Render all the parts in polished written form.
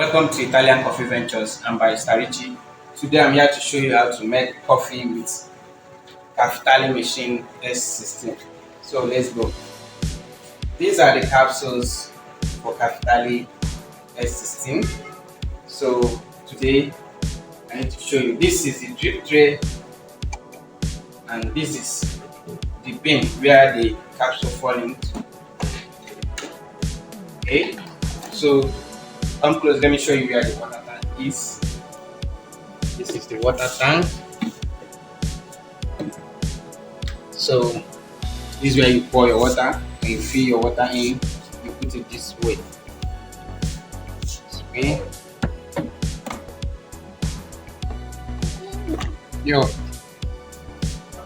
Welcome to Italian Coffee Ventures. I'm by Starici. Today I'm here to show you how to make coffee with Caffitaly Machine S16. So let's go. These are the capsules for Caffitaly S16. So today I need to show you. This is the drip tray and this is the bin where the capsule fall into. Okay, so come close, let me show you where the water tank is. This is the water tank. So this is where you pour your water. When you fill your water in, you put it this way. Okay.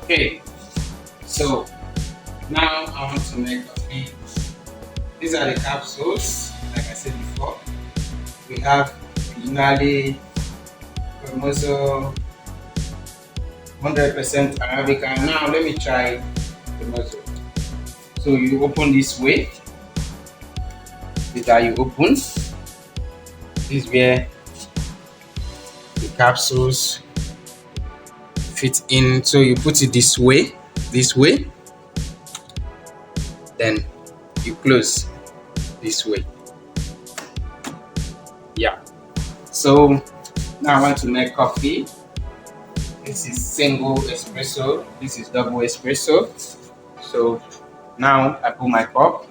Okay. So now I want to make coffee. These are the capsules, like I said before. We have Caffitaly, Cremoso, 100% Arabica. Now let me try Cremoso. So you open this way. This how you open. This is where the capsules fit in. So you put it this way, then you close this way. Yeah. So now I want to make coffee. This is single espresso. This is double espresso. So now I put my cup.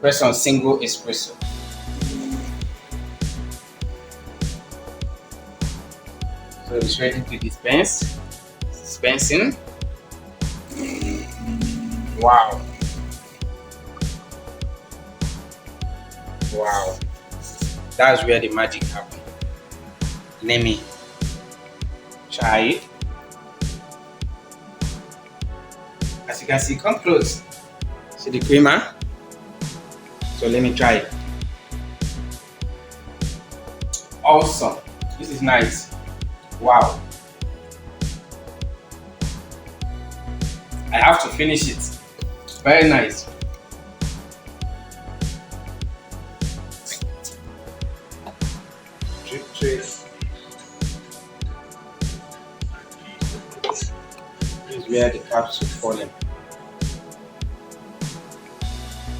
Press on single espresso. So it's ready to dispense. Dispensing. Wow. Wow. That's where the magic happened. Let me try it. As you can see, come close. See the creamer? So let me try it. Awesome. This is nice. Wow. I have to finish it. Very nice. Drip tray. This is where the capsule falling.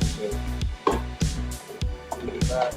So, put it back.